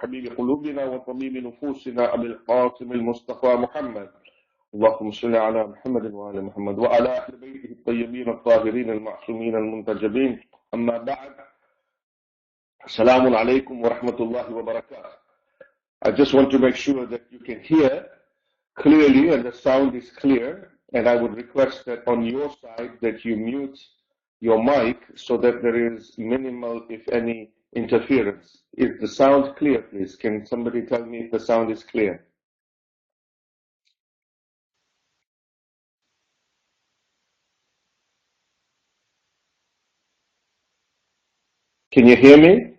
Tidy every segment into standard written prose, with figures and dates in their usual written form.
حبيب قلوبنا وطبيب نفوسنا أبي القاسم المصطفى محمد اللهم صل على محمد وعلى محمد وعلى أهل بيته الطيبين الطاهرين المعصومين المنتجبين أما بعد السلام عليكم ورحمة الله وبركاته. I just want to make sure that you can hear clearly and the sound is clear, and I would request that on your side that you mute your mic so that there is minimal, if any, interference. Is the sound clear, please? Can somebody tell me if the sound is clear? Can you hear me?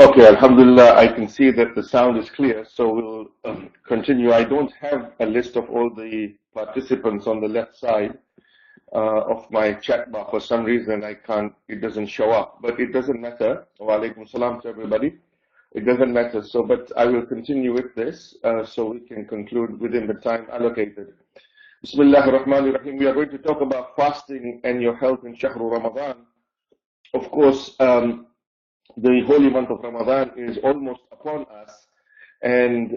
Okay, Alhamdulillah, I can see that the sound is clear, so we'll continue. I don't have a list of all the participants on the left side of my chat bar. For some reason, it doesn't show up, but it doesn't matter. Wa alaikum salam to everybody. It doesn't matter. So, but I will continue with this so we can conclude within the time allocated. Bismillah ar-Rahman ar-Rahim. We are going to talk about fasting and your health in Shahru Ramadan. Of course, the holy month of Ramadan is almost upon us, and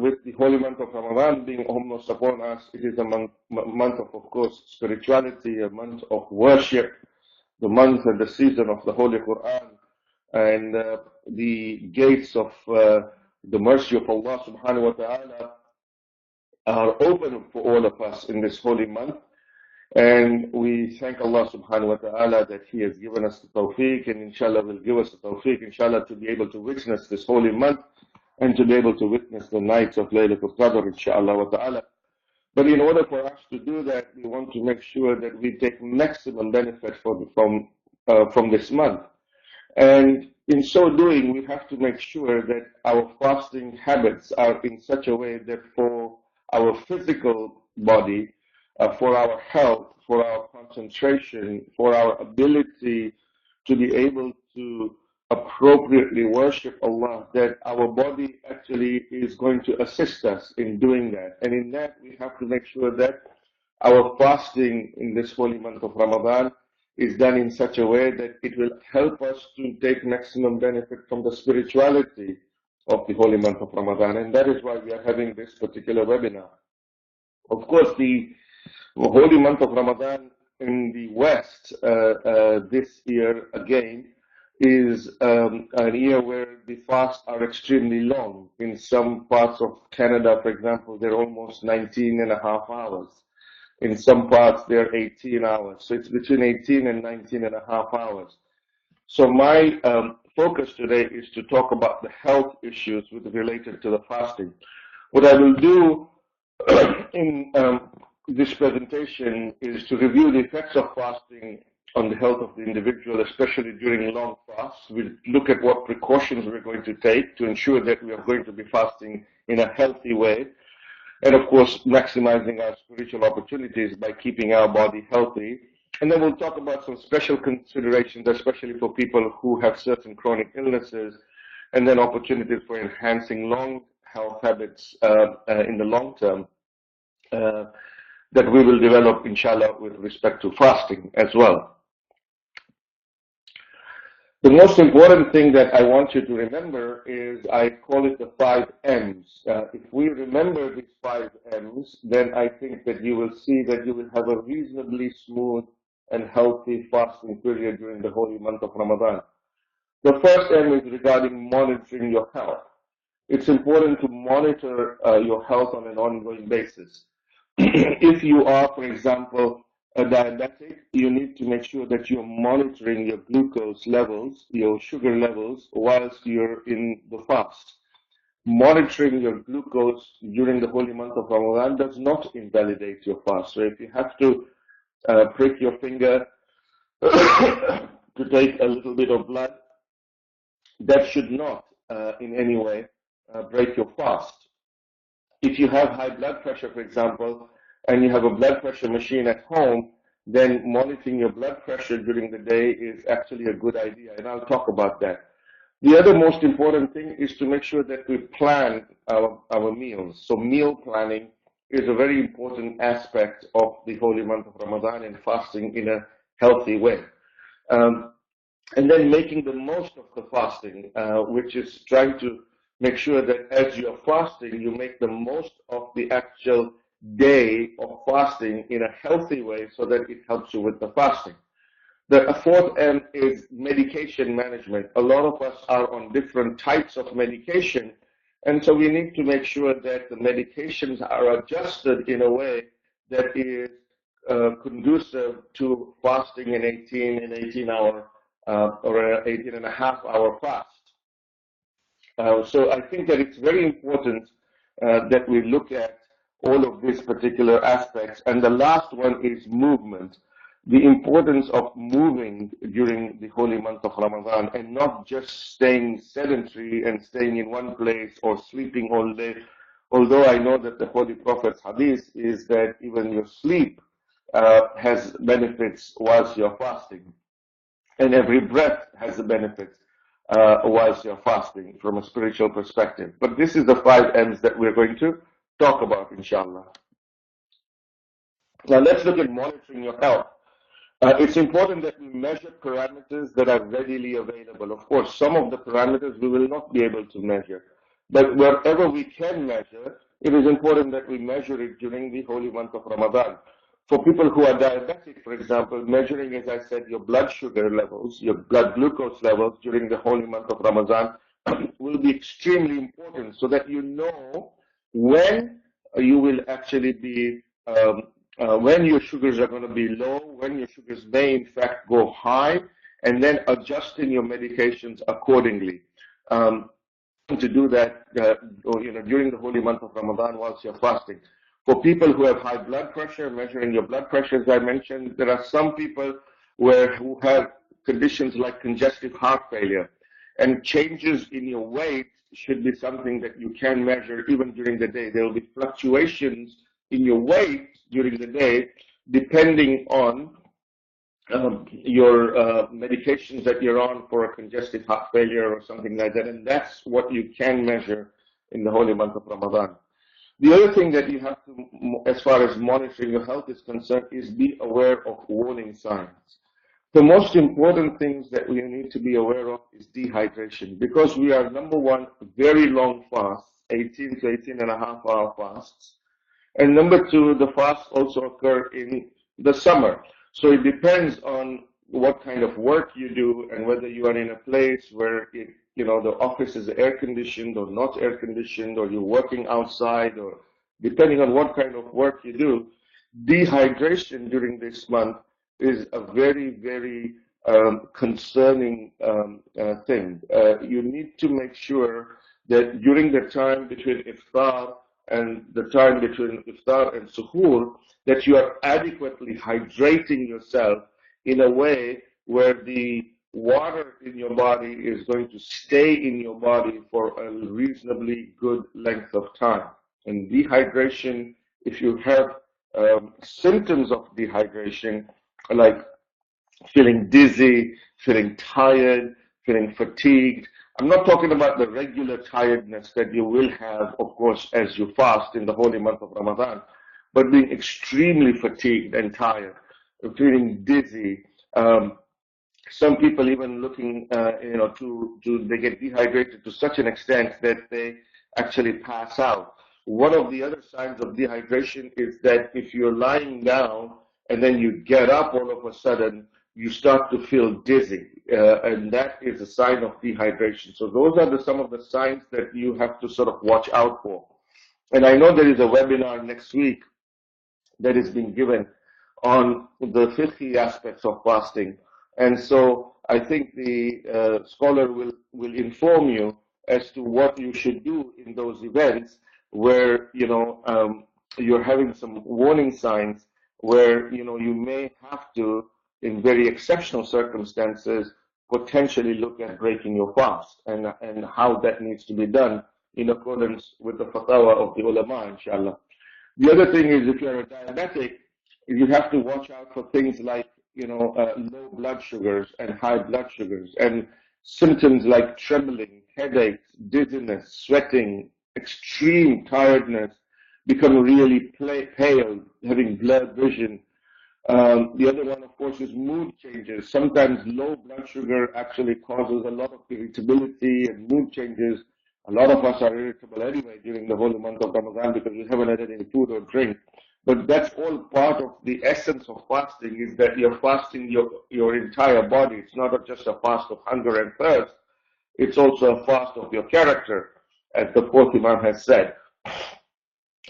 with the holy month of Ramadan being almost upon us, it is a month of course, spirituality, a month of worship, the month and the season of the Holy Quran, and the gates of the mercy of Allah subhanahu wa ta'ala are open for all of us in this holy month. And we thank Allah subhanahu wa ta'ala that He has given us the tawfiq, and inshallah will give us the tawfiq, inshallah, to be able to witness this holy month and to be able to witness the nights of Laylatul Qadr, inshallah wa ta'ala. But in order for us to do that, we want to make sure that we take maximum benefit from this month. And in so doing, we have to make sure that our fasting habits are in such a way that for our physical body, for our health, for our concentration, for our ability to be able to appropriately worship Allah, that our body actually is going to assist us in doing that. And in that, we have to make sure that our fasting in this holy month of Ramadan is done in such a way that it will help us to take maximum benefit from the spirituality of the holy month of Ramadan. And that is why we are having this particular webinar. Of course, the holy month of Ramadan in the West this year again is a year where the fasts are extremely long. In some parts of Canada, for example, they're almost 19 and a half hours. In some parts, they're 18 hours. So it's between 18 and 19 and a half hours. So my focus today is to talk about the health issues related to the fasting. What I will do in this presentation is to review the effects of fasting on the health of the individual, especially during long fasts. We'll look at what precautions we're going to take to ensure that we are going to be fasting in a healthy way. And of course, maximizing our spiritual opportunities by keeping our body healthy. And then we'll talk about some special considerations, especially for people who have certain chronic illnesses, and then opportunities for enhancing long health habits in the long term. That we will develop, inshallah, with respect to fasting as well. The most important thing that I want you to remember is, I call it the 5 M's. If we remember these 5 M's, then I think that you will see that you will have a reasonably smooth and healthy fasting period during the holy month of Ramadan. The first M is regarding monitoring your health. It's important to monitor your health on an ongoing basis. If you are, for example, a diabetic, you need to make sure that you're monitoring your glucose levels, your sugar levels, whilst you're in the fast. Monitoring your glucose during the holy month of Ramadan does not invalidate your fast. So if you have to prick your finger to take a little bit of blood, that should not in any way break your fast. If you have high blood pressure, for example, and you have a blood pressure machine at home, then monitoring your blood pressure during the day is actually a good idea, and I'll talk about that. The other most important thing is to make sure that we plan our meals. So meal planning is a very important aspect of the holy month of Ramadan and fasting in a healthy way. Um, and then making the most of the fasting, which is trying to make sure that as you are fasting, you make the most of the actual day of fasting in a healthy way so that it helps you with the fasting. The fourth M is medication management. A lot of us are on different types of medication, and so we need to make sure that the medications are adjusted in a way that is conducive to fasting an 18-hour or an 18 and a half hour fast. So I think that it's very important that we look at all of these particular aspects. And the last one is movement. The importance of moving during the holy month of Ramadan and not just staying sedentary and staying in one place or sleeping all day. Although I know that the Holy Prophet's hadith is that even your sleep has benefits whilst you're fasting. And every breath has a benefit whilst you're fasting from a spiritual perspective. But this is the 5 M's that we're going to talk about, inshallah. Now let's look at monitoring your health. It's important that we measure parameters that are readily available. Of course, some of the parameters we will not be able to measure. But wherever we can measure, it is important that we measure it during the holy month of Ramadan. For people who are diabetic, for example, measuring, as I said, your blood sugar levels, your blood glucose levels during the holy month of Ramadan will be extremely important so that you know when you will actually be when your sugars are going to be low, when your sugars may in fact go high, and then adjusting your medications accordingly. To do that, during the holy month of Ramadan whilst you're fasting. For people who have high blood pressure, measuring your blood pressure, as I mentioned, there are some people who have conditions like congestive heart failure, and changes in your weight should be something that you can measure even during the day. There will be fluctuations in your weight during the day, depending on your medications that you're on for a congestive heart failure or something like that. And that's what you can measure in the holy month of Ramadan. The other thing that you have to, as far as monitoring your health is concerned, is be aware of warning signs. The most important things that we need to be aware of is dehydration, because we are, number one, very long fasts, 18 to 18 and a half hour fasts. And number two, the fasts also occur in the summer. So it depends on what kind of work you do and whether you are in a place where the office is air conditioned or not air conditioned, or you're working outside, or depending on what kind of work you do, dehydration during this month is a very, very concerning thing. You need to make sure that during the time between iftar and the time between iftar and suhoor, that you are adequately hydrating yourself in a way where the water in your body is going to stay in your body for a reasonably good length of time. And dehydration, if you have symptoms of dehydration, like feeling dizzy, feeling tired, feeling fatigued. I'm not talking about the regular tiredness that you will have, of course, as you fast in the holy month of Ramadan, but being extremely fatigued and tired, feeling dizzy. Some people even looking, they get dehydrated to such an extent that they actually pass out. One of the other signs of dehydration is that if you're lying down and then you get up all of a sudden, you start to feel dizzy, and that is a sign of dehydration. So those are some of the signs that you have to sort of watch out for. And I know there is a webinar next week that is being given on the fiqhi aspects of fasting. And so I think the scholar will inform you as to what you should do in those events where, you're having some warning signs where, you may have to, in very exceptional circumstances, potentially look at breaking your fast and how that needs to be done in accordance with the fatwa of the ulama, inshallah. The other thing is, if you're a diabetic, you have to watch out for things like, low blood sugars and high blood sugars, and symptoms like trembling, headaches, dizziness, sweating, extreme tiredness, become really pale, having blurred vision. The other one, of course, is mood changes. Sometimes low blood sugar actually causes a lot of irritability and mood changes. A lot of us are irritable anyway during the whole month of Ramadan because we haven't had any food or drink. But that's all part of the essence of fasting, is that you're fasting your entire body. It's not just a fast of hunger and thirst. It's also a fast of your character, as the fourth Imam has said,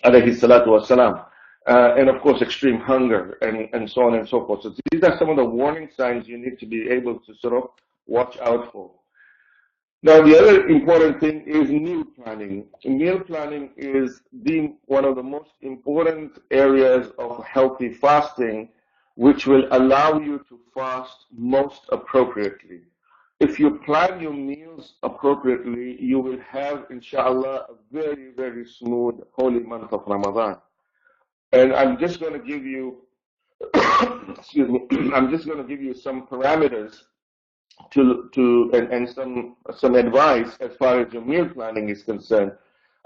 alayhi salatu wasalam. And of course, extreme hunger and so on and so forth. So these are some of the warning signs you need to be able to sort of watch out for. Now, the other important thing is meal planning. Meal planning is one of the most important areas of healthy fasting, which will allow you to fast most appropriately. If you plan your meals appropriately, you will have, inshallah, a very, very smooth holy month of Ramadan. And I'm just going to give you, excuse me, I'm just going to give you some parameters and some advice as far as your meal planning is concerned.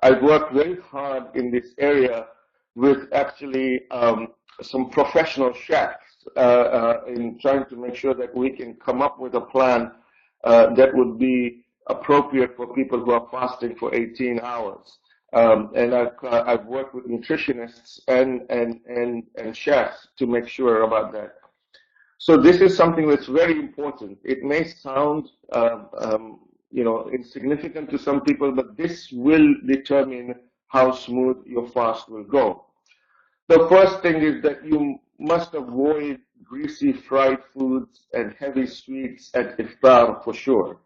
I've worked very hard in this area with actually some professional chefs in trying to make sure that we can come up with a plan that would be appropriate for people who are fasting for 18 hours. And I've worked with nutritionists and chefs to make sure about that. So this is something that's very important. It may sound, insignificant to some people, but this will determine how smooth your fast will go. The first thing is that you must avoid greasy fried foods and heavy sweets at iftar for sure.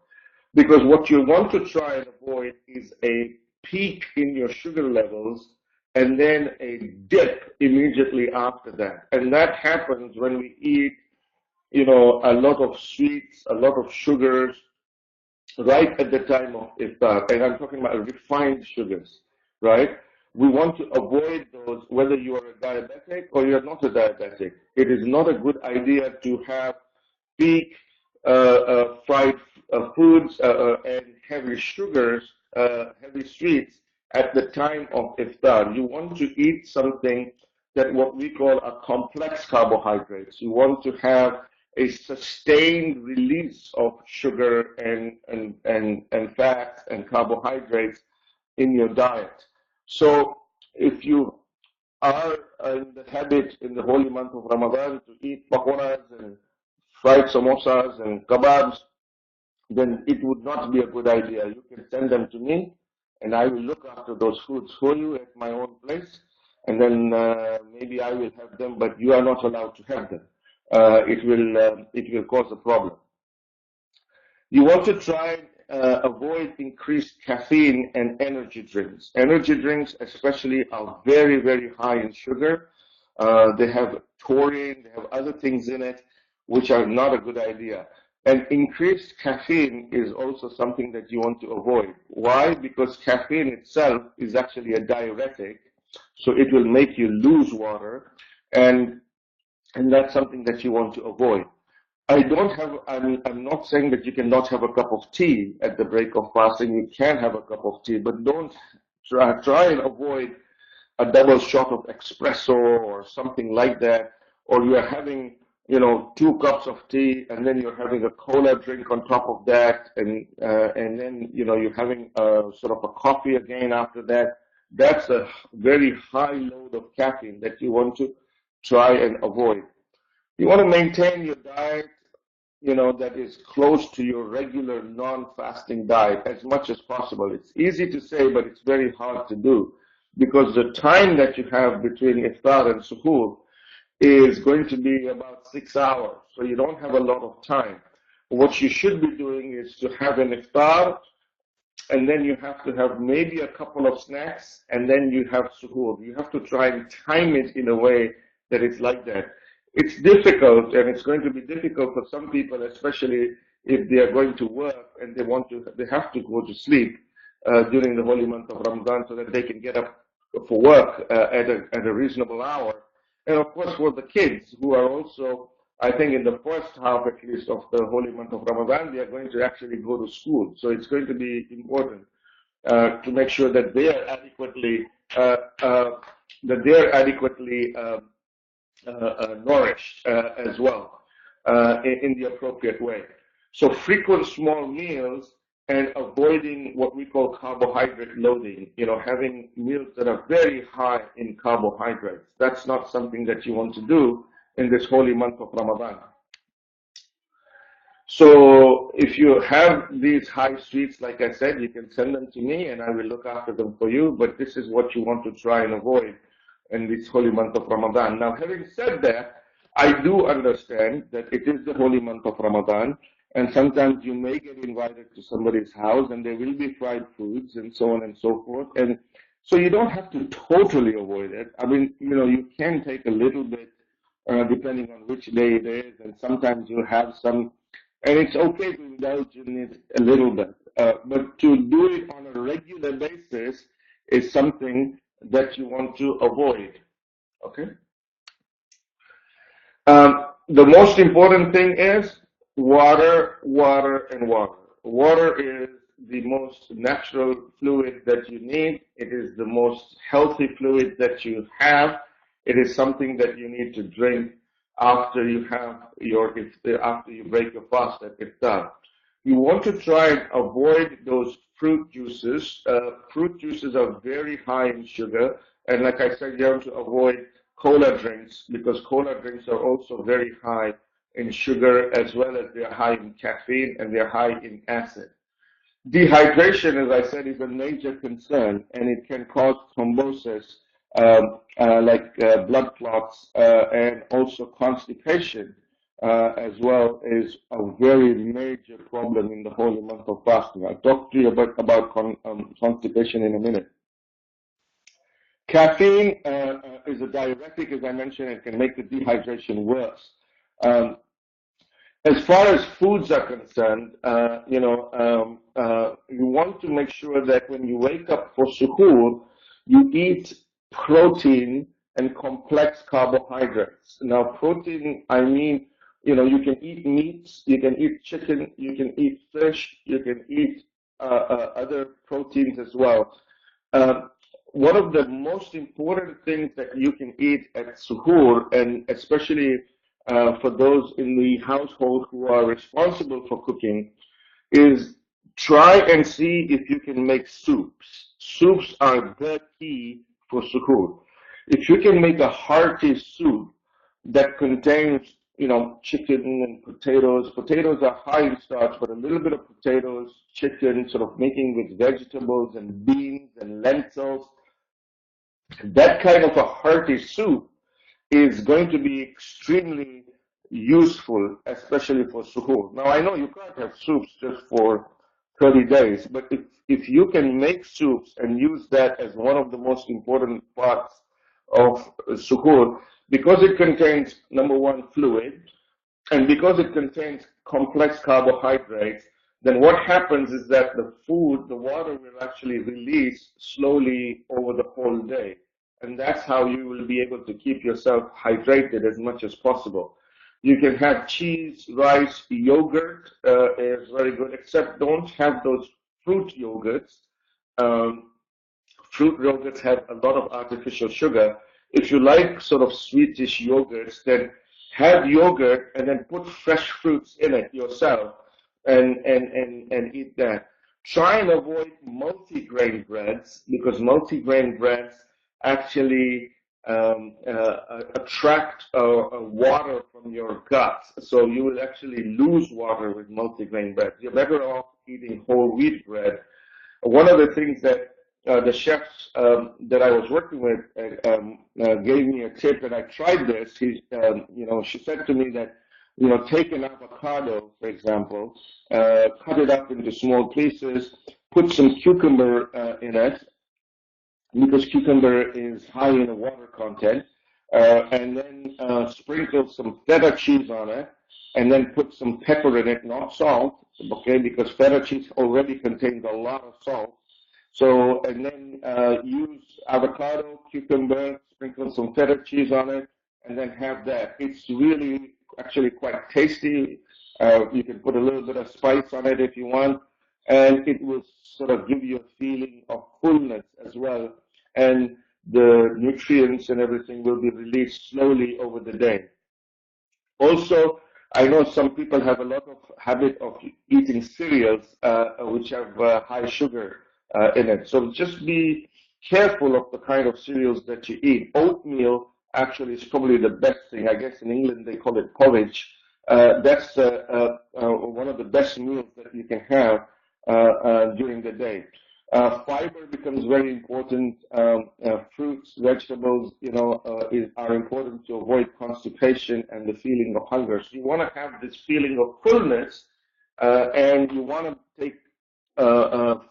Because what you want to try and avoid is a peak in your sugar levels and then a dip immediately after that. And that happens when we eat, a lot of sweets, a lot of sugars right at the time of iftar. And I'm talking about refined sugars, right? We want to avoid those whether you are a diabetic or you're not a diabetic. It is not a good idea to have peak fried foods and heavy sugars, heavy sweets at the time of iftar. You want to eat something that what we call a complex carbohydrates. You want to have a sustained release of sugar and fats and carbohydrates in your diet. So if you are in the habit in the holy month of Ramadan to eat pakoras and fried samosas and kebabs, then it would not be a good idea. You can send them to me and I will look after those foods for you at my own place, and then maybe I will have them, but you are not allowed to have them. It will cause a problem. You want to try and avoid increased caffeine and energy drinks. Energy drinks especially are very, very high in sugar. They have taurine, they have other things in it which are not a good idea. And increased caffeine is also something that you want to avoid. Why? Because caffeine itself is actually a diuretic, so it will make you lose water, and that's something that you want to avoid. I'm not saying that you cannot have a cup of tea at the break of fasting. You can have a cup of tea, but don't try and avoid a double shot of espresso or something like that, or you are having 2 cups of tea and then you're having a cola drink on top of that, and then you're having sort of a coffee again after that. That's a very high load of caffeine that you want to try and avoid. You want to maintain your diet, that is close to your regular non-fasting diet as much as possible. It's easy to say, but it's very hard to do, because the time that you have between iftar and suhoor is going to be about 6 hours, so you don't have a lot of time. What you should be doing is to have an iftar, and then you have to have maybe a couple of snacks, and then you have suhoor. You have to try and time it in a way that it's like that. It's difficult, and it's going to be difficult for some people, especially if they are going to work and they have to go to sleep during the holy month of Ramadan so that they can get up for work at a reasonable hour. And of course, for the kids who are also, I think in the first half at least of the holy month of Ramadan, they are going to actually go to school. So it's going to be important to make sure that they are adequately that they're adequately nourished as well in the appropriate way. So frequent small meals and avoiding what we call carbohydrate loading, having meals that are very high in carbohydrates. That's not something that you want to do in this holy month of Ramadan. So if you have these high sweets, like I said, you can send them to me and I will look after them for you, but this is what you want to try and avoid in this holy month of Ramadan. Now, having said that, I do understand that it is the holy month of Ramadan, and sometimes you may get invited to somebody's house and there will be fried foods and so on and so forth. And so you don't have to totally avoid it. I mean, you can take a little bit, depending on which day it is, and sometimes you have some, and it's okay to indulge in it a little bit. But to do it on a regular basis is something that you want to avoid. Okay? The most important thing is water, water, and water. Water is the most natural fluid that you need. It is the most healthy fluid that you have. It is something that you need to drink after you after you break your fast at iftar. You want to try and avoid those fruit juices. Fruit juices are very high in sugar, and like I said, you have to avoid cola drinks because cola drinks are also very high in sugar, as well as they're high in caffeine and they're high in acid. Dehydration, as I said, is a major concern, and it can cause thrombosis, blood clots, and also constipation as well is a very major problem in the holy month of fasting. I'll talk to you about constipation in a minute. Caffeine is a diuretic, as I mentioned, and can make the dehydration worse. As far as foods are concerned, you want to make sure that when you wake up for suhoor, you eat protein and complex carbohydrates. Now, protein, I mean, you can eat meats, you can eat chicken, you can eat fish, you can eat other proteins as well. One of the most important things that you can eat at suhoor, and especially for those in the household who are responsible for cooking, is try and see if you can make soups. Soups are the key for suhoor. If you can make a hearty soup that contains, chicken and potatoes. Potatoes are high in starch, but a little bit of potatoes, chicken, sort of making with vegetables and beans and lentils. That kind of a hearty soup is going to be extremely useful, especially for suhoor. Now, I know you can't have soups just for 30 days, but if you can make soups and use that as one of the most important parts of suhoor, because it contains, number one, fluid, and because it contains complex carbohydrates, then what happens is that the water will actually release slowly over the whole day. And that's how you will be able to keep yourself hydrated as much as possible. You can have cheese, rice, yogurt is very good, except don't have those fruit yogurts. Fruit yogurts have a lot of artificial sugar. If you like sort of sweetish yogurts, then have yogurt and then put fresh fruits in it yourself and eat that. Try and avoid multi-grain breads because multi-grain breads actually attract water from your gut. So you will actually lose water with multi-grain bread. You're better off eating whole wheat bread. One of the things that the chefs that I was working with gave me a tip, and I tried this. She said to me that, take an avocado, for example, cut it up into small pieces, put some cucumber in it, because cucumber is high in the water content, and then sprinkle some feta cheese on it, and then put some pepper in it, not salt, okay, because feta cheese already contains a lot of salt. So, and then use avocado, cucumber, sprinkle some feta cheese on it, and then have that. It's really actually quite tasty. You can put a little bit of spice on it if you want, and it will sort of give you a feeling of fullness as well. And the nutrients and everything will be released slowly over the day. Also, I know some people have a lot of habit of eating cereals which have high sugar in it. So just be careful of the kind of cereals that you eat. Oatmeal actually is probably the best thing. I guess in England they call it porridge. That's one of the best meals that you can have during the day. Fiber becomes very important. Fruits, vegetables, are important to avoid constipation and the feeling of hunger. So you want to have this feeling of fullness, and you want to take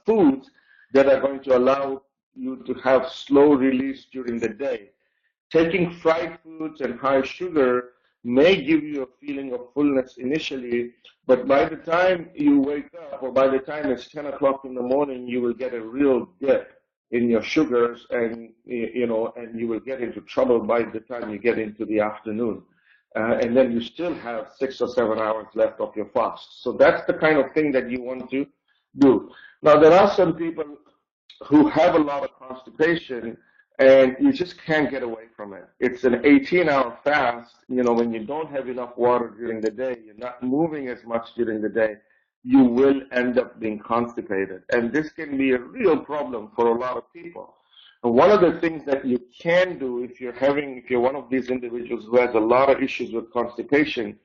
foods that are going to allow you to have slow release during the day. Taking fried foods and high sugar may give you a feeling of fullness initially, but by the time you wake up, or by the time it's 10 o'clock in the morning, you will get a real dip in your sugars, and and you will get into trouble by the time you get into the afternoon. And then you still have 6 or 7 hours left of your fast. So that's the kind of thing that you want to do. Now, there are some people who have a lot of constipation, and you just can't get away from it. It's an 18-hour fast. When you don't have enough water during the day, you're not moving as much during the day, you will end up being constipated. And this can be a real problem for a lot of people. And one of the things that you can do if you're one of these individuals who has a lot of issues with constipation,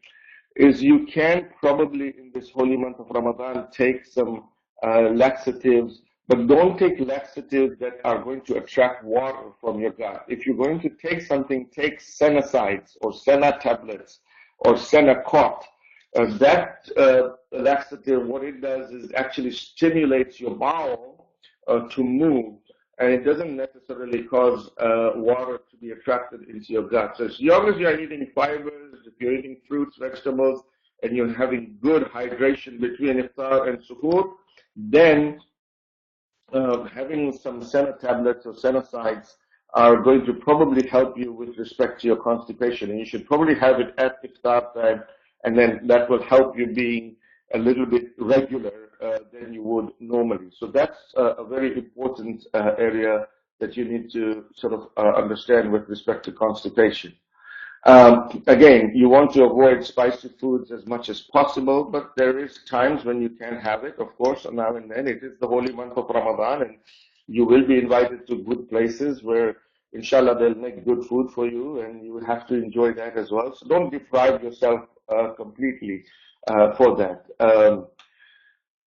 is you can probably in this holy month of Ramadan take some laxatives, but don't take laxatives that are going to attract water from your gut. If you're going to take something, take Senasides or Sena tablets or Senacot. That laxative, what it does is actually stimulates your bowel to move, and it doesn't necessarily cause water to be attracted into your gut. So as long as you're eating fibers, if you're eating fruits, vegetables, and you're having good hydration between iftar and suhoor, then having some Sena tablets or Senasides are going to probably help you with respect to your constipation. And you should probably have it at iftar time, and then that will help you being a little bit regular than you would normally. So that's a very important area that you need to sort of understand with respect to constipation. Again, you want to avoid spicy foods as much as possible, but there is times when you can have it, of course, now and then. It is the holy month of Ramadan, and you will be invited to good places where, inshallah, they'll make good food for you, and you will have to enjoy that as well. So don't deprive yourself completely for that.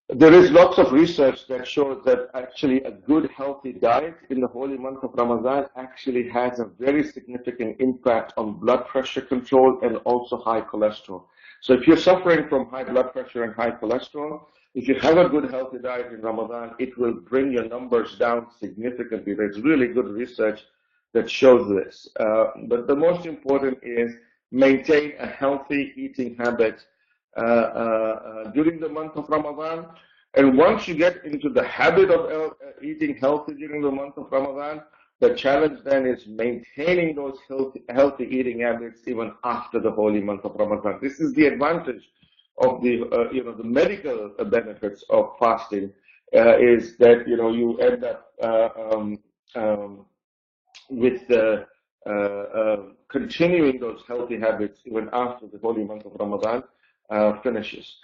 There is lots of research that shows that actually a good healthy diet in the holy month of Ramadan actually has a very significant impact on blood pressure control and also high cholesterol. So if you're suffering from high blood pressure and high cholesterol, if you have a good healthy diet in Ramadan, it will bring your numbers down significantly. There's really good research that shows this. But the most important is maintain a healthy eating habit during the month of Ramadan. And once you get into the habit of eating healthy during the month of Ramadan, the challenge then is maintaining those healthy eating habits even after the holy month of Ramadan. This is the advantage of the medical benefits of fasting, is that you end up with continuing those healthy habits even after the holy month of Ramadan finishes.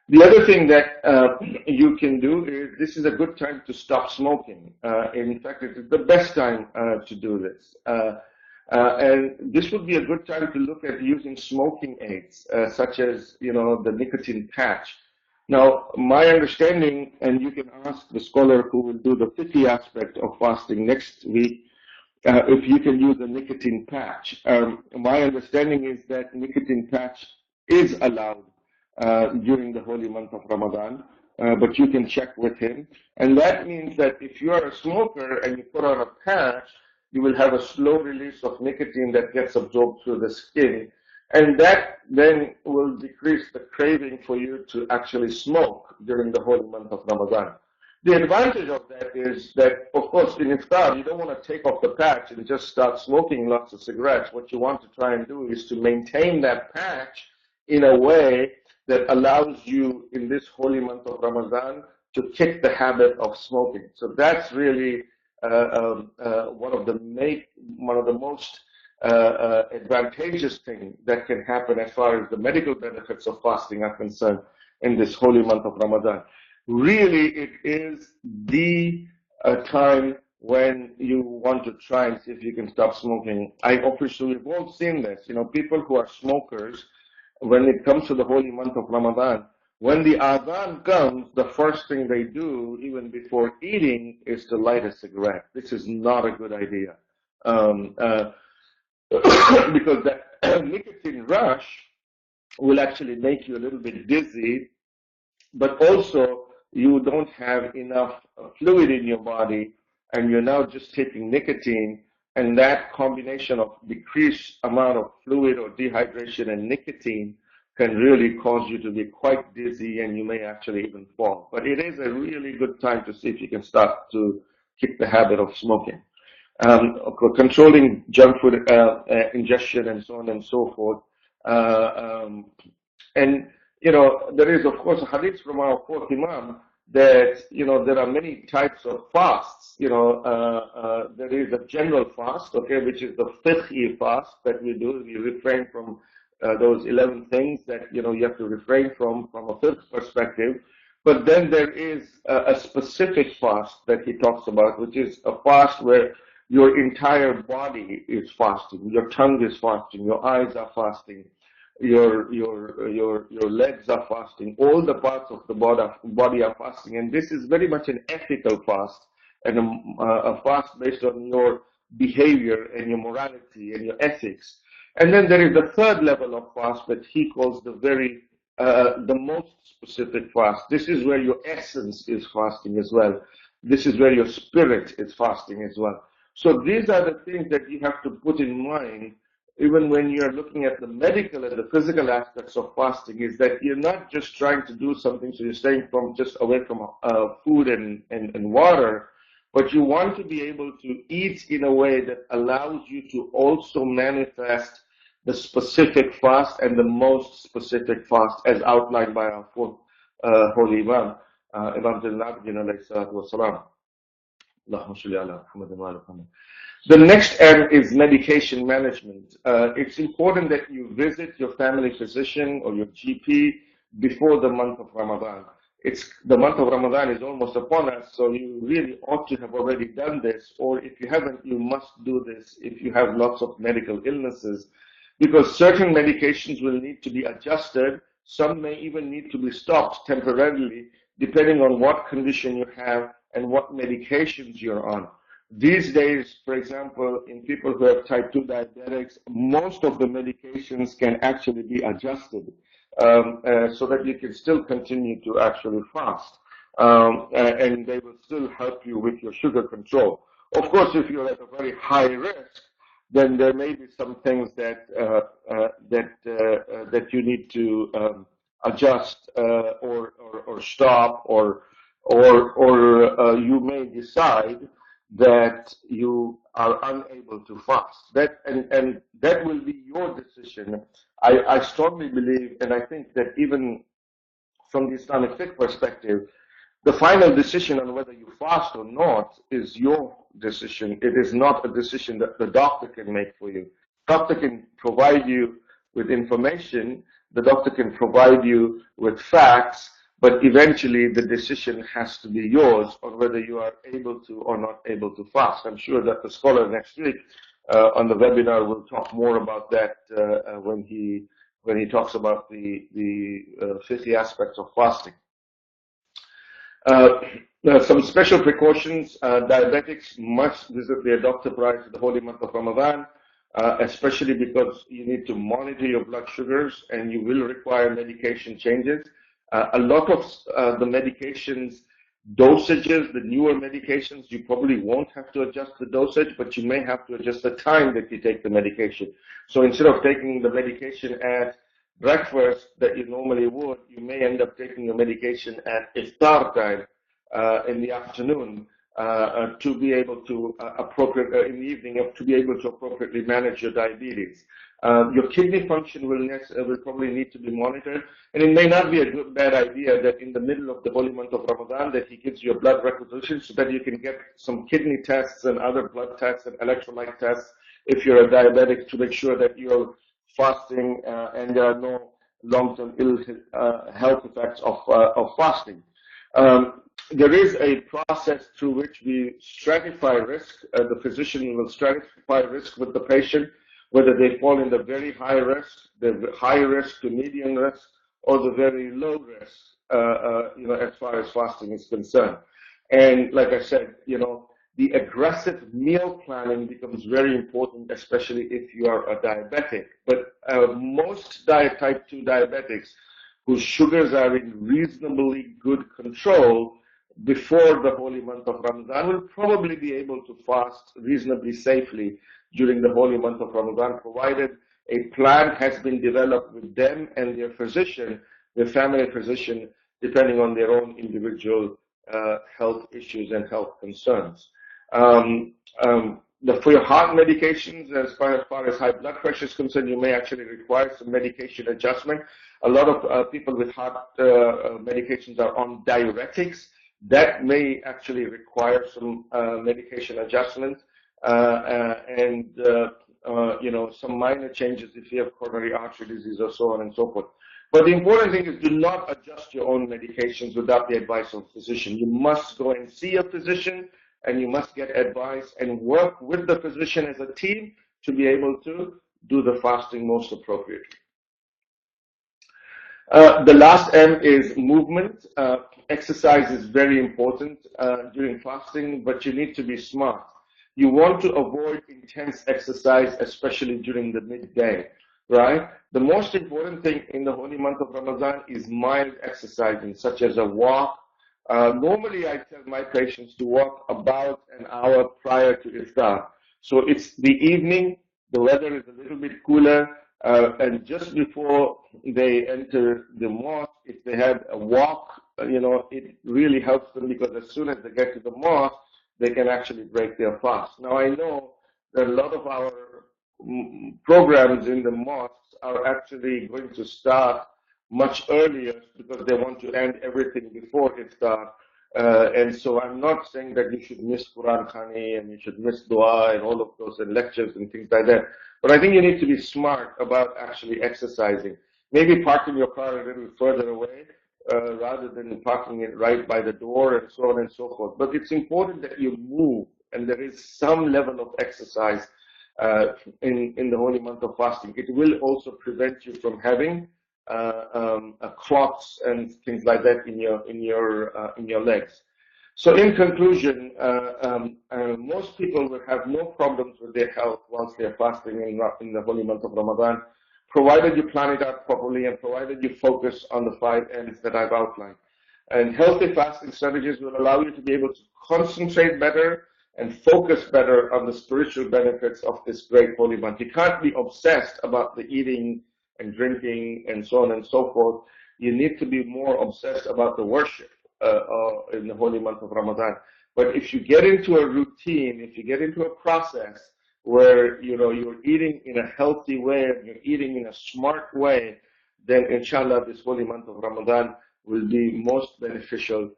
The other thing that you can do is, this is a good time to stop smoking. In fact, it is the best time to do this. And this would be a good time to look at using smoking aids, such as the nicotine patch. Now, my understanding, and you can ask the scholar who will do the fiqh aspect of fasting next week, if you can use a nicotine patch. My understanding is that nicotine patch is allowed during the holy month of Ramadan, but you can check with him. And that means that if you are a smoker and you put on a patch, you will have a slow release of nicotine that gets absorbed through the skin. And that then will decrease the craving for you to actually smoke during the holy month of Ramadan. The advantage of that is that, of course, in iftar, you don't want to take off the patch and just start smoking lots of cigarettes. What you want to try and do is to maintain that patch in a way that allows you, in this holy month of Ramadan, to kick the habit of smoking. So that's really one of the most advantageous thing that can happen as far as the medical benefits of fasting are concerned in this holy month of Ramadan. Really, it is the time when you want to try and see if you can stop smoking. We've all seen this. People who are smokers, when it comes to the holy month of Ramadan, when the adhan comes, the first thing they do, even before eating, is to light a cigarette. This is not a good idea. Because that nicotine rush will actually make you a little bit dizzy, but also you don't have enough fluid in your body, and you're now just taking nicotine, and that combination of decreased amount of fluid or dehydration and nicotine can really cause you to be quite dizzy, and you may actually even fall. But it is a really good time to see if you can start to kick the habit of smoking. Controlling junk food ingestion and so on and so forth. And there is, of course, a hadith from our fourth Imam that, there are many types of fasts. There is a general fast, okay, which is the fiqhi fast that we do. We refrain from those 11 things that, you have to refrain from a fiqh perspective. But then there is a specific fast that he talks about, which is a fast where your entire body is fasting. Your tongue is fasting. Your eyes are fasting. Your legs are fasting. All the parts of the body are fasting. And this is very much an ethical fast, and a fast based on your behavior and your morality and your ethics. And then there is the third level of fast that he calls the most specific fast. This is where your essence is fasting as well. This is where your spirit is fasting as well. So these are the things that you have to put in mind even when you're looking at the medical and the physical aspects of fasting, is that you're not just trying to do something so you're staying just away from food and water, but you want to be able to eat in a way that allows you to also manifest the specific fast and the most specific fast as outlined by our fourth holy Imam, Imam Al-Abidin alayhi salatu wasalam. The next M is medication management. It's important that you visit your family physician or your GP before the month of Ramadan. The month of Ramadan is almost upon us, so you really ought to have already done this, or if you haven't, you must do this if you have lots of medical illnesses, because certain medications will need to be adjusted. Some may even need to be stopped temporarily, depending on what condition you have and what medications you're on. These days, for example, in people who have type 2 diabetics, most of the medications can actually be adjusted so that you can still continue to actually fast. And they will still help you with your sugar control. Of course, if you're at a very high risk, then there may be some things that you need to adjust or stop, or you may decide that you are unable to fast. And that will be your decision. I strongly believe, and I think that even from the Islamic fiqh perspective, the final decision on whether you fast or not is your decision. It is not a decision that the doctor can make for you. The doctor can provide you with information, the doctor can provide you with facts, but eventually the decision has to be yours on whether you are able to or not able to fast. I'm sure that the scholar next week on the webinar will talk more about that when he talks about the 50 aspects of fasting. Some special precautions. Diabetics must visit their doctor prior to the holy month of Ramadan, especially because you need to monitor your blood sugars and you will require medication changes. A lot of the medications dosages, the newer medications, you probably won't have to adjust the dosage, but you may have to adjust the time that you take the medication. So instead of taking the medication at breakfast that you normally would, you may end up taking your medication at iftar time in the afternoon, to be able to in the evening to be able to appropriately manage your diabetes. Your kidney function will probably need to be monitored, and it may not be a bad idea that in the middle of the holy month of Ramadan that he gives you a blood requisition so that you can get some kidney tests and other blood tests and electrolyte tests if you're a diabetic to make sure that you're fasting and there are no long-term health effects of fasting. There is a process through which we stratify risk. The physician will stratify risk with the patient, whether they fall in the very high risk, the high risk to medium risk, or the very low risk, as far as fasting is concerned. And like I said, the aggressive meal planning becomes very important, especially if you are a diabetic. But most type 2 diabetics whose sugars are in reasonably good control before the holy month of Ramadan will probably be able to fast reasonably safely during the holy month of Ramadan, provided a plan has been developed with them and their physician, their family physician, depending on their own individual health issues and health concerns. For your heart medications, as far as high blood pressure is concerned, you may actually require some medication adjustment. A lot of people with heart medications are on diuretics. That may actually require some medication adjustment and some minor changes if you have coronary artery disease or so on and so forth. But the important thing is do not adjust your own medications without the advice of a physician. You must go and see a physician and you must get advice and work with the physician as a team to be able to do the fasting most appropriately. The last M is movement. Exercise is very important during fasting, but you need to be smart. You want to avoid intense exercise, especially during the midday, right? The most important thing in the holy month of Ramadan is mild exercising, such as a walk. Normally, I tell my patients to walk about an hour prior to iftar. So it's the evening, the weather is a little bit cooler, and just before they enter the mosque, if they have a walk, it really helps them because as soon as they get to the mosque, they can actually break their fast. Now, I know that a lot of our programs in the mosques are actually going to start much earlier because they want to end everything before iftar. And so I'm not saying that you should miss Quran Khani and you should miss dua and all of those and lectures and things like that. But I think you need to be smart about actually exercising. Maybe parking your car a little further away rather than parking it right by the door and so on and so forth. But it's important that you move and there is some level of exercise in the holy month of fasting. It will also prevent you from having clots and things like that in your legs. So in conclusion, most people will have no problems with their health once they're fasting in the holy month of Ramadan, provided you plan it out properly and provided you focus on the 5 ends that I've outlined. And healthy fasting strategies will allow you to be able to concentrate better and focus better on the spiritual benefits of this great holy month. You can't be obsessed about the eating and drinking and so on and so forth. You need to be more obsessed about the worship in the holy month of Ramadan. But if you get into a routine, if you get into a process where you're eating in a healthy way and you're eating in a smart way, then inshallah this holy month of Ramadan will be most beneficial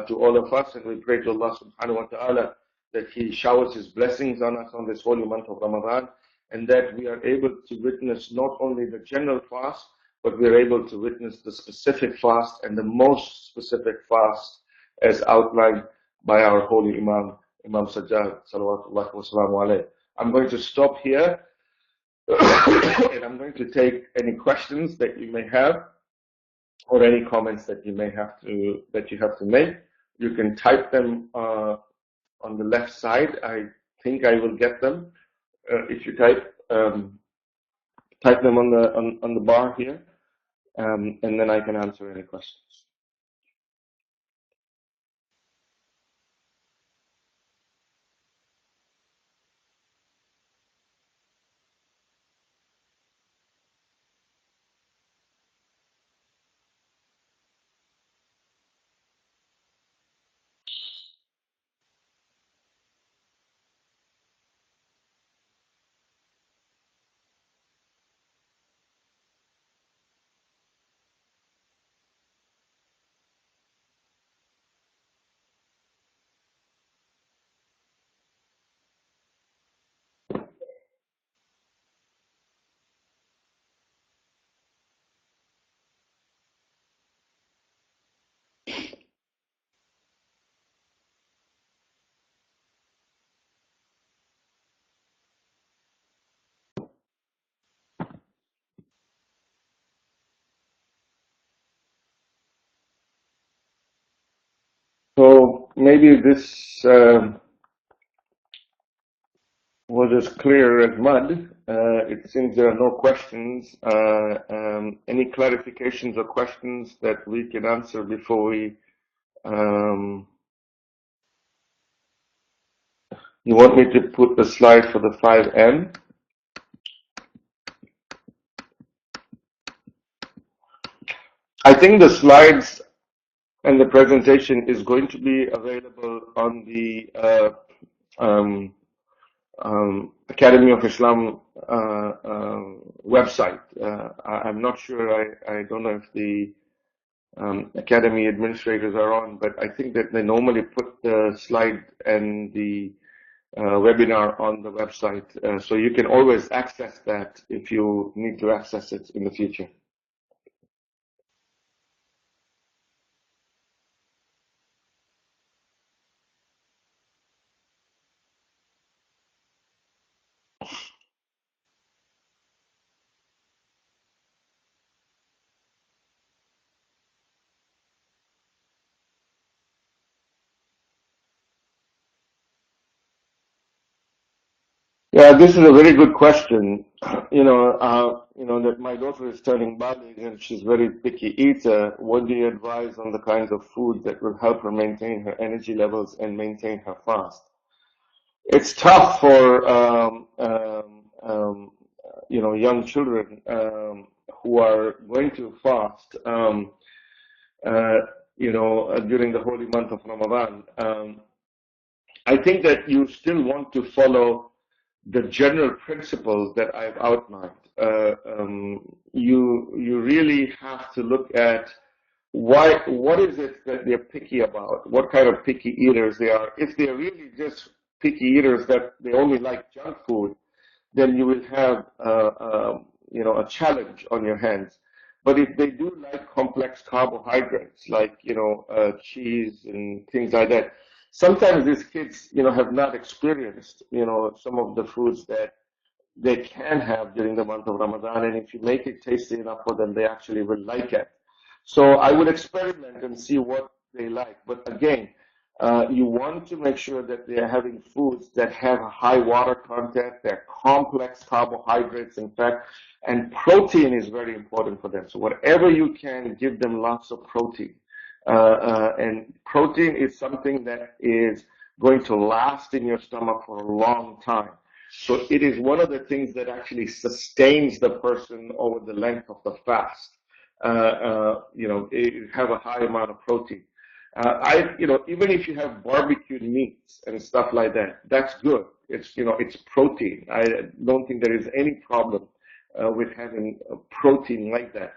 to all of us. And we pray to Allah subhanahu wa ta'ala that He showers His blessings on us on this holy month of Ramadan, and that we are able to witness not only the general fast, but we are able to witness the specific fast and the most specific fast as outlined by our holy Imam Sajjad, salawatullahi wa salamu alayhi. I'm going to stop here and I'm going to take any questions that you may have or any comments that you may have to make. You can type them on the left side. I think I will get them if you type them on the bar here, and then I can answer any questions. maybe this was as clear as mud. It seems there are no questions. Any clarifications or questions that we can answer before we? You want me to put the slide for the 5M? I think the slides and the presentation is going to be available on the Academy of Islam website. I'm not sure. I don't know if the Academy administrators are on, but I think that they normally put the slide and the webinar on the website, so you can always access that if you need to access it in the future. Yeah, this is a very good question. That my daughter is turning balig and she's very picky eater. What do you advise on the kinds of food that will help her maintain her energy levels and maintain her fast? It's tough for young children who are going to fast, during the holy month of Ramadan. I think that you still want to follow the general principles that I've outlined. You really have to look at what is it that they're picky about, what kind of picky eaters they are. If they're really just picky eaters that they only like junk food, then you will have a challenge on your hands. But if they do like complex carbohydrates, like cheese and things like that, sometimes these kids have not experienced some of the foods that they can have during the month of Ramadan, and if you make it tasty enough for them, they actually will like it. So I would experiment and see what they like. But again, you want to make sure that they are having foods that have a high water content, they're complex carbohydrates, in fact, and protein is very important for them. So whatever you can, give them lots of protein. And protein is something that is going to last in your stomach for a long time. So it is one of the things that actually sustains the person over the length of the fast. Have a high amount of protein. Even if you have barbecued meats and stuff like that, that's good. It's protein. I don't think there is any problem with having a protein like that.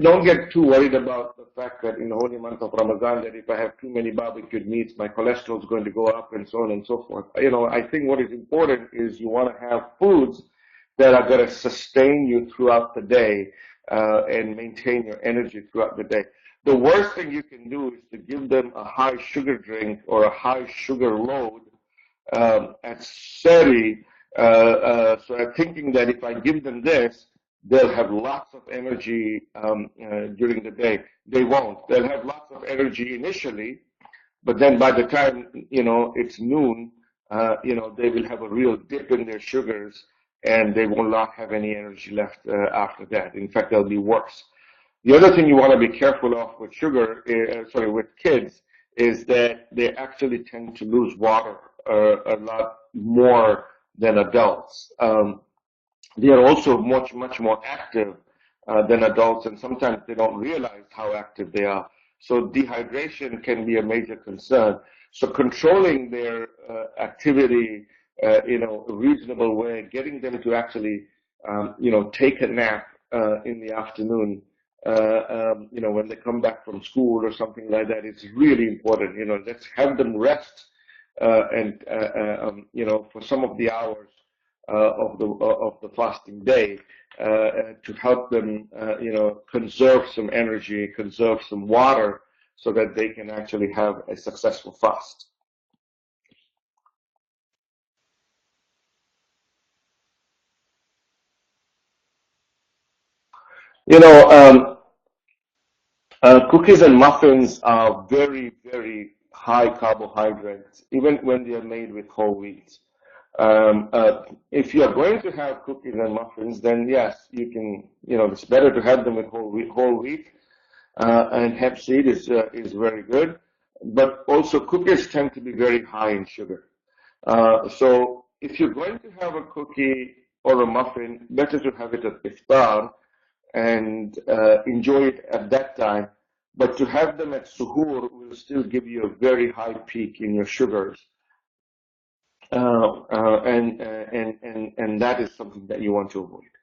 Don't get too worried about the fact that in the holy month of Ramadan, that if I have too many barbecued meats, my cholesterol is going to go up and so on and so forth. I think what is important is you want to have foods that are going to sustain you throughout the day and maintain your energy throughout the day. The worst thing you can do is to give them a high sugar drink or a high sugar load at Seri. So I'm thinking that if I give them this, they'll have lots of energy during the day. They won't. They'll have lots of energy initially, but then by the time it's noon, they will have a real dip in their sugars, and they will not have any energy left after that. In fact, they'll be worse. The other thing you want to be careful of with with kids, is that they actually tend to lose water a lot more than adults. They are also much, much more active than adults, and sometimes they don't realize how active they are. So dehydration can be a major concern. So controlling their activity in a reasonable way, getting them to actually, take a nap in the afternoon, when they come back from school or something like that, is really important. Let's have them rest, for some of the hours of the fasting day, to help them, conserve some energy, conserve some water, so that they can actually have a successful fast. Cookies and muffins are very, very high carbohydrates, even when they are made with whole wheat. If you are going to have cookies and muffins, then yes, you can, it's better to have them with whole wheat, and hemp seed is very good. But also cookies tend to be very high in sugar. So if you're going to have a cookie or a muffin, better to have it at iftar and enjoy it at that time. But to have them at suhoor will still give you a very high peak in your sugars. And that is something that you want to avoid.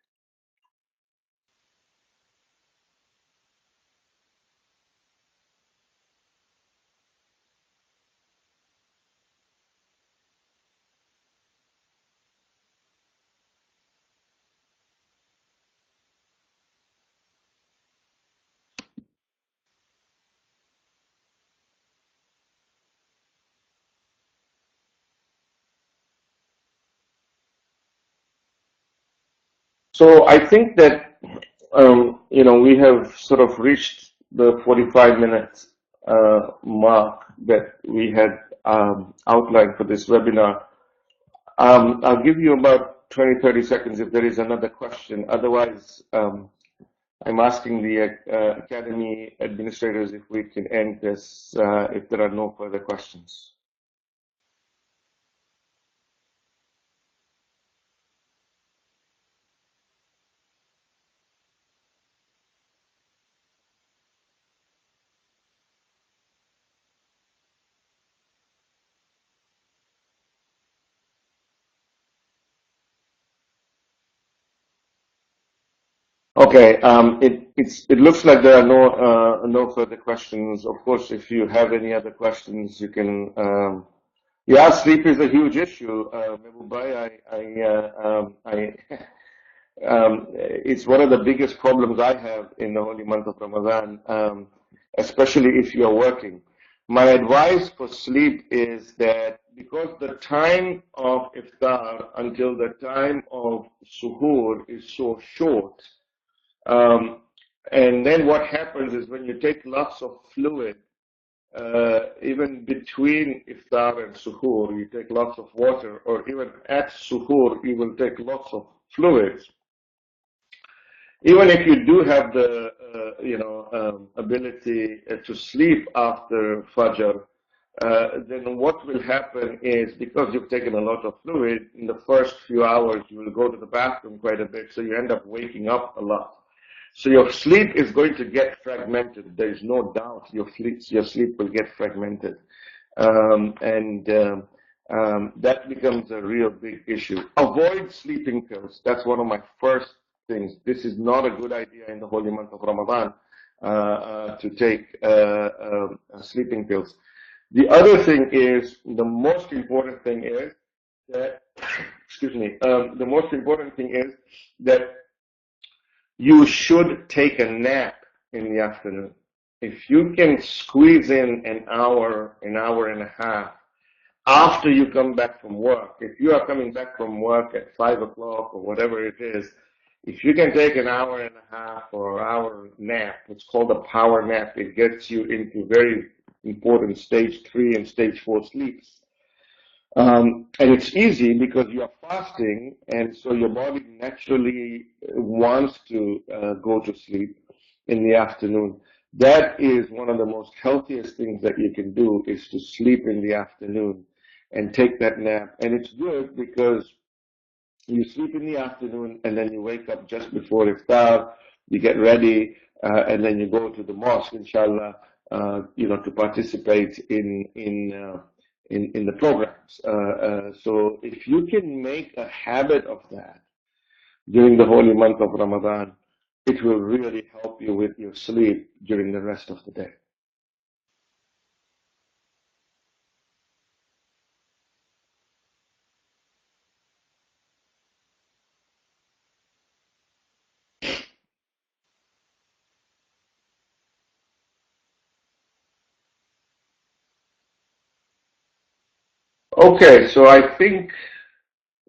So I think that we have sort of reached the 45 minutes mark that we had outlined for this webinar. I'll give you about 20, 30 seconds if there is another question. Otherwise, I'm asking the Academy administrators if we can end this if there are no further questions. Okay, it looks like there are no further questions. Of course, if you have any other questions, you can. Yeah, sleep is a huge issue, Mehboobai. It's one of the biggest problems I have in the holy month of Ramadan, especially if you're working. My advice for sleep is that because the time of iftar until the time of suhoor is so short, and then what happens is when you take lots of fluid, even between iftar and suhoor, you take lots of water, or even at suhoor, you will take lots of fluids. Even if you do have the, ability to sleep after Fajr, then what will happen is because you've taken a lot of fluid, in the first few hours you will go to the bathroom quite a bit, so you end up waking up a lot. So your sleep is going to get fragmented. There is no doubt your sleep will get fragmented. That becomes a real big issue. Avoid sleeping pills. That's one of my first things. This is not a good idea in the holy month of Ramadan to take sleeping pills. The other thing is, the most important thing is that, excuse me, the most important thing is that you should take a nap in the afternoon. If you can squeeze in an hour and a half after you come back from work, if you are coming back from work at 5 o'clock or whatever it is, if you can take an hour and a half or hour nap, it's called a power nap. It gets you into very important stage 3 and stage 4 sleeps. And it's easy because you are fasting, and so your body naturally wants to go to sleep in the afternoon. That is one of the most healthiest things that you can do, is to sleep in the afternoon and take that nap. And it's good because you sleep in the afternoon and then you wake up just before iftar, you get ready, and then you go to the mosque, inshallah, to participate in the programs. So if you can make a habit of that during the holy month of Ramadan, it will really help you with your sleep during the rest of the day. Okay, so I think,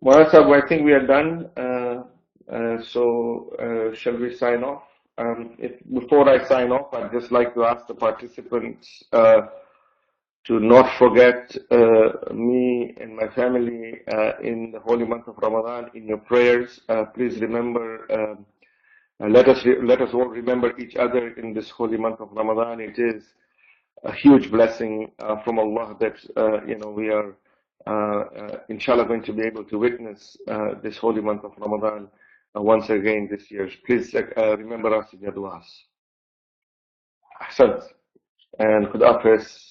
Mohammad, I think we are done. Shall we sign off? Before I sign off, I'd just like to ask the participants to not forget me and my family in the holy month of Ramadan in your prayers. Please remember, let us all remember each other in this holy month of Ramadan. It is a huge blessing from Allah that we are inshallah going to be able to witness this holy month of Ramadan once again this year. Please remember us in your du'as. Ahsant. And Khudafis.